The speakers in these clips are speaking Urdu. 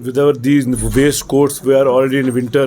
Without these waste coats, we are already in winter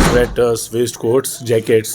sweaters, waist coats, jackets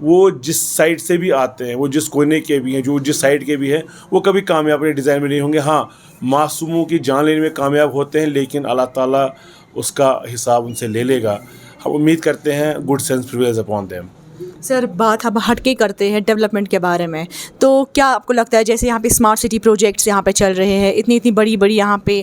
وہ جس سائڈ سے بھی آتے ہیں, وہ جس کونے کے بھی ہیں, جو جس سائڈ کے بھی ہیں, وہ کبھی کامیاب اپنے ڈیزائن میں نہیں ہوں گے. ہاں معصوموں کی جان لینے میں کامیاب ہوتے ہیں, لیکن اللہ تعالیٰ اس کا حساب ان سے لے لے گا. ہم امید کرتے ہیں good sense prevails upon them. Sir بات ہم ہٹ کے کرتے ہیں ڈیولپمنٹ کے بارے میں, تو کیا آپ کو لگتا ہے جیسے یہاں پہ اسمارٹ سٹی پروجیکٹس یہاں پہ چل رہے ہیں, اتنی بڑی یہاں پہ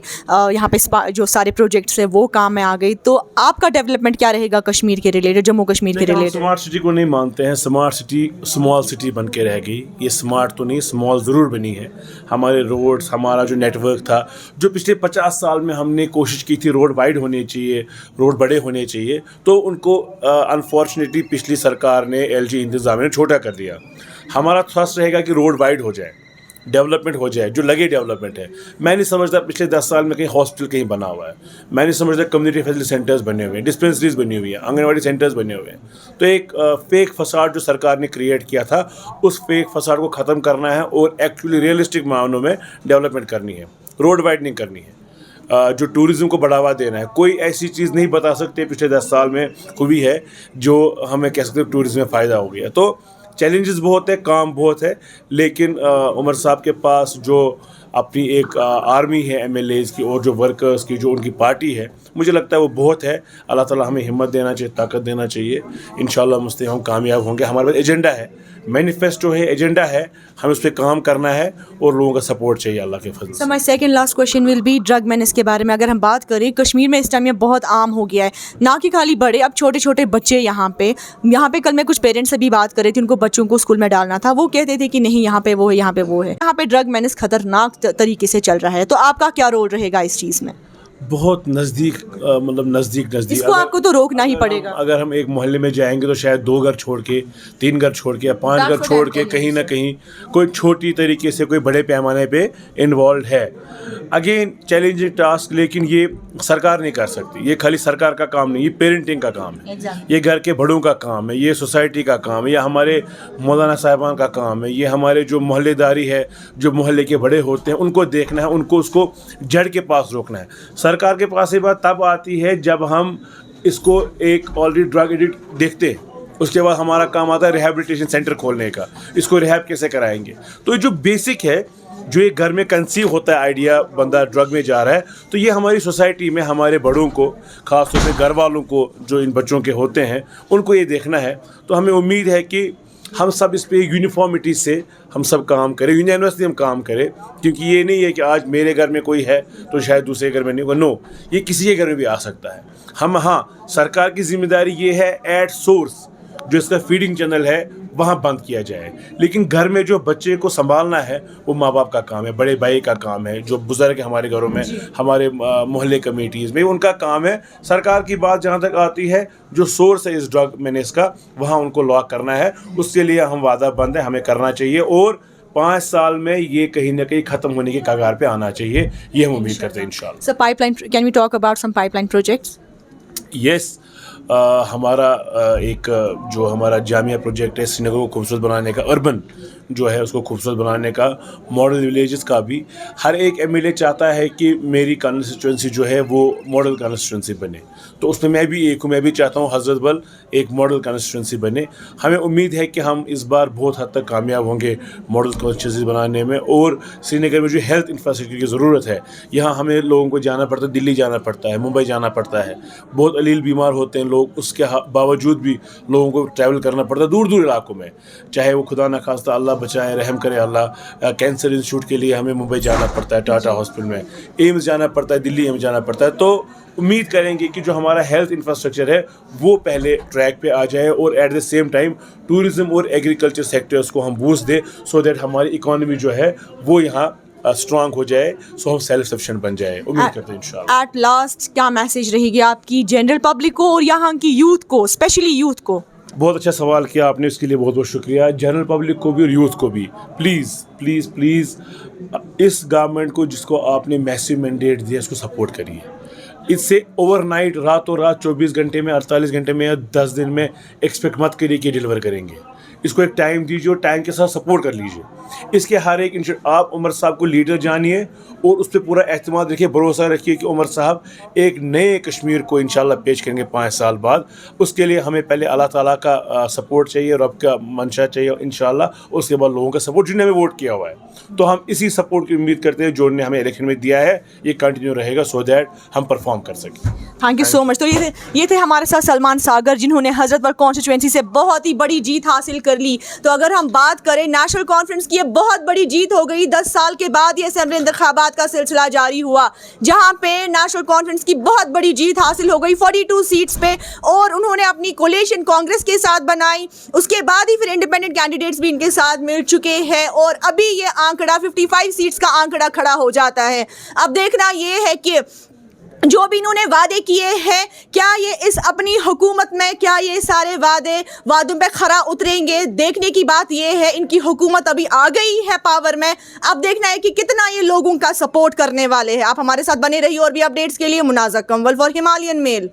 جو سارے پروجیکٹس ہیں وہ کام میں آ گئی, تو آپ کا ڈیولپمنٹ کیا رہے گا کشمیر کے ریلیٹڈ, جموں کشمیر کے ریلیٹڈ؟ اسمارٹ سٹی کو نہیں مانتے ہیں. اسمارٹ سٹی اسمال سٹی بن کے رہ گئی. یہ اسمارٹ تو نہیں, اسمال ضرور بنی ہے. ہمارے روڈس, ہمارا جو نیٹ ورک تھا, جو پچھلے 50 سال میں ہم نے کوشش کی تھی روڈ وائڈ ہونے چاہیے, روڈ بڑے ہونے چاہیے, تو ان کو انفارچونیٹلی پچھلی سرکار نے ایل جی انتظامیہ نے چھوٹا کر دیا. ہمارا تھرسٹ رہے گا کہ روڈ وائڈ ہو جائے, ڈیولپمنٹ ہو جائے, جو لگے ڈیولپمنٹ ہے. میں نہیں سمجھتا پچھلے 10 سال میں کہیں ہاسپٹل کہیں بنا ہوا ہے. میں نہیں سمجھتا کمیونٹی فیسلٹی سینٹرز بنے ہوئے ہیں, ڈسپینسریز بنی ہوئی ہیں, آنگن واڑی سینٹرز بنے ہوئے ہیں. تو ایک فیک فساد جو سرکار نے کریٹ کیا تھا, اس فیک فساد کو ختم کرنا ہے اور ایکچولی ریئلسٹک معنوں میں ڈیولپمنٹ کرنی ہے, روڈ وائڈ نہیں کرنی ہے. جو ٹورزم کو بڑھاوا دینا ہے, کوئی ایسی چیز نہیں بتا سکتے پچھلے 10 سال میں ہوئی ہے جو ہمیں کہہ سکتے ٹورزم میں فائدہ ہو گیا. تو چیلنجز بہت ہے, کام بہت ہے, لیکن عمر صاحب کے پاس جو اپنی ایک آرمی ہے ایم ایل ایز کی اور جو ورکرز کی جو ان کی پارٹی ہے, مجھے لگتا ہے وہ بہت ہے. اللہ تعالیٰ ہمیں ہمت دینا چاہیے, طاقت دینا چاہیے. انشاءاللہ مستقبل ہم کامیاب ہوں گے. ہمارے پاس ایجنڈا ہے, مینیفیسٹو ہے, ایجنڈا ہے, ہمیں اس پہ کام کرنا ہے اور لوگوں کا سپورٹ چاہیے اللہ کے فضل سے. My second last question will be drug menace کے بارے میں. اگر ہم بات کریں کشمیر میں اس ٹائم یہ بہت عام ہو گیا ہے, نہ کہ خالی بڑے, اب چھوٹے چھوٹے بچے یہاں پہ کل میں کچھ پیرنٹس سے بھی بات کر رہی تھی, ان کو بچوں کو اسکول میں ڈالنا تھا, وہ کہتے تھے کہ نہیں یہاں پہ وہ ہے, یہاں پہ وہ ہے. یہاں پہ ڈرگ مینس خطرناک طریقے سے چل رہا ہے, تو آپ کا کیا رول رہے گا اس چیز میں؟ بہت نزدیک, مطلب نزدیک اس کو آپ کو تو روکنا ہی پڑے گا. اگر ہم ایک محلے میں جائیں گے تو شاید 2 گھر چھوڑ کے, 3 گھر چھوڑ کے یا 5 گھر چھوڑ کے کہیں نہ کہیں کوئی چھوٹی طریقے سے کوئی بڑے پیمانے پہ انوالوڈ ہے. اگین چیلنجنگ ٹاسک, لیکن یہ سرکار نہیں کر سکتی. یہ خالی سرکار کا کام نہیں, یہ پیرنٹنگ کا کام ہے, یہ گھر کے بڑوں کا کام ہے, یہ سوسائٹی کا کام ہے, یہ ہمارے مولانا صاحبان کا کام ہے, یہ ہمارے جو محلے داری ہے, جو محلے کے بڑے ہوتے ہیں, ان کو دیکھنا ہے, ان کو اس کو جڑ کے پاس روکنا ہے. سرکار کے پاس یہ بات تب آتی ہے جب ہم اس کو ایک آلریڈی ڈرگ ایڈکٹ دیکھتے ہیں, اس کے بعد ہمارا کام آتا ہے ریہیبلیٹیشن سینٹر کھولنے کا, اس کو ریہیب کیسے کرائیں گے. تو جو بیسک ہے, جو ایک گھر میں کنسیو ہوتا ہے آئیڈیا, بندہ ڈرگ میں جا رہا ہے, تو یہ ہماری سوسائٹی میں ہمارے بڑوں کو, خاص طور سے گھر والوں کو جو ان بچوں کے ہوتے ہیں, ان کو یہ دیکھنا ہے. تو ہمیں امید ہے کہ ہم سب اس پہ یونیفارمٹی سے ہم سب کام کریں, یونینسلی ہم کام کریں, کیونکہ یہ نہیں ہے کہ آج میرے گھر میں کوئی ہے تو شاید دوسرے گھر میں نہیں ہوگا. نو, یہ کسی کے گھر میں بھی آ سکتا ہے. ہاں سرکار کی ذمہ داری یہ ہے ایٹ سورس جو اس کا فیڈنگ چینل ہے وہاں بند کیا جائے, لیکن گھر میں جو بچے کو سنبھالنا ہے وہ ماں باپ کا کام ہے, بڑے بھائی کا کام ہے, جو بزرگ ہیں ہمارے گھروں میں, ہمارے محلے کمیٹیز میں, ان کا کام ہے. سرکار کی بات جہاں تک آتی ہے, جو سورس ہے اس ڈرگ مینس کا, وہاں ان کو لاک کرنا ہے. اس کے لیے ہم وعدہ بند ہیں, ہمیں کرنا چاہیے, اور 5 سال میں یہ کہیں نہ کہیں ختم ہونے کے کگار پہ آنا چاہیے, یہ ہم امید کرتے ہیں انشاءاللہ. Sir pipeline, can we talk about some pipeline projects? Yes, ہمارا ایک جو ہمارا جامعہ پروجیکٹ ہے سری نگر کو خوبصورت بنانے کا, اربن جو ہے اس کو خوبصورت بنانے کا, ماڈل ولیجز کا بھی. ہر ایک ایم ایل اے چاہتا ہے کہ میری کانسٹیچوئنسی جو ہے وہ ماڈل کانسٹیچوئنسی بنے, تو اس میں بھی ایک ہوں. میں بھی چاہتا ہوں حضرت بل ایک ماڈل کانسٹیچوئنسی بنے. ہمیں امید ہے کہ ہم اس بار بہت حد تک کامیاب ہوں گے ماڈل کانسٹیچوئنسی بنانے میں. اور سری نگر میں جو ہیلتھ انفراسٹرکچر کی ضرورت ہے, یہاں ہمیں لوگوں کو جانا پڑتا ہے, دلی جانا پڑتا ہے, ممبئی جانا پڑتا ہے, بہت علیل بیمار ہوتے ہیں لوگ, اس کے باوجود بھی لوگوں کو ٹریول کرنا پڑتا ہے دور دور علاقوں میں, چاہے وہ خدا نخواستہ اللہ بچائے, رحم کرے اللہ, کینسر انسٹیٹیوٹ کے لیے ہمیں ممبئی جانا پڑتا ہے, ٹاٹا ہاسپٹل میں, ایمز جانا پڑتا ہے, دلی ایمز جانا پڑتا ہے. تو امید کریں گے کہ جو ہمارا ہیلتھ انفراسٹرکچر ہے وہ پہلے ٹریک پہ آ جائے, اور at the same time tourism اور ایگریکلچر سیکٹرز کو ہم بوسٹ دیں, سو دیٹ ہماری اکانومی جو ہے وہ یہاں اسٹرانگ ہو جائے, سو ہم سیلف سفیشینٹ بن جائے. امید کرتے ہیں انشاءاللہ. ایٹ لاسٹ کیا میسج رہے گی آپ کی جنرل پبلک کو اور یہاں کی یوتھ کو, اسپیشلی یوتھ کو؟ بہت اچھا سوال کیا آپ نے, اس کے لیے بہت بہت شکریہ. جنرل پبلک کو بھی اور یوتھ کو بھی, پلیز پلیز پلیز اس گورنمنٹ کو جس کو آپ نے میسو مینڈیٹ دیا, اس کو سپورٹ کریے. اس سے اوور نائٹ, راتوں رات 24 گھنٹے میں, 48 گھنٹے میں یا 10 دن میں ایکسپیکٹ مت کریے کہ ڈیلیور کریں گے. اس کو ایک ٹائم دیجیے اور ٹائم کے ساتھ سپورٹ کر لیجیے. اس کے ہر ایک آپ عمر صاحب کو لیڈر جانیے اور اس پہ پورا اعتماد رکھیے, بھروسہ رکھیے کہ عمر صاحب ایک نئے کشمیر کو انشاءاللہ پیش کریں گے 5 سال بعد. اس کے لیے ہمیں پہلے اللہ تعالیٰ کا سپورٹ چاہیے, رب کا منشا چاہیے انشاءاللہ, اس کے بعد لوگوں کا سپورٹ جنہوں نے ہمیں ووٹ کیا ہوا ہے. تو ہم اسی سپورٹ کی امید کرتے ہیں جو نے ہمیں الیکشن میں دیا ہے, یہ کنٹینیو رہے گا سو دیٹ ہم پرفارم کر سکیں. تھینک یو سو مچ. تو یہ تھے ہمارے ساتھ سلمان ساگر جنہوں نے حضرت بل کانسٹیچوئنسی سے بہت ہی بڑی جیت حاصل کر لی. تو اگر ہم بات کریں نیشنل کانفرنس کی, یہ بہت بڑی جیت ہو گئی. 10 سال کے بعد یہ اسمبلی انتخابات کا سلسلہ جاری ہوا جہاں پہ نیشنل کانفرنس کی بہت بڑی جیت حاصل ہو گئی 42 سیٹس پہ, اور انہوں نے اپنی کولیشن کانگریس کے ساتھ بنائی. اس کے بعد ہی پھر انڈیپینڈنٹ کینڈیڈیٹس بھی ان کے ساتھ مل چکے ہیں, اور ابھی یہ آنکڑا 55 سیٹس کا آنکڑا کھڑا ہو جاتا ہے. اب دیکھنا یہ ہے کہ جو بھی انہوں نے وعدے کیے ہیں, کیا یہ اس اپنی حکومت میں کیا یہ سارے وعدوں پہ کھرا اتریں گے. دیکھنے کی بات یہ ہے, ان کی حکومت ابھی آ گئی ہے پاور میں, اب دیکھنا ہے کہ کتنا یہ لوگوں کا سپورٹ کرنے والے ہیں. آپ ہمارے ساتھ بنے رہیے اور بھی اپڈیٹس کے لیے. منازع کنول فار ہمالین میل.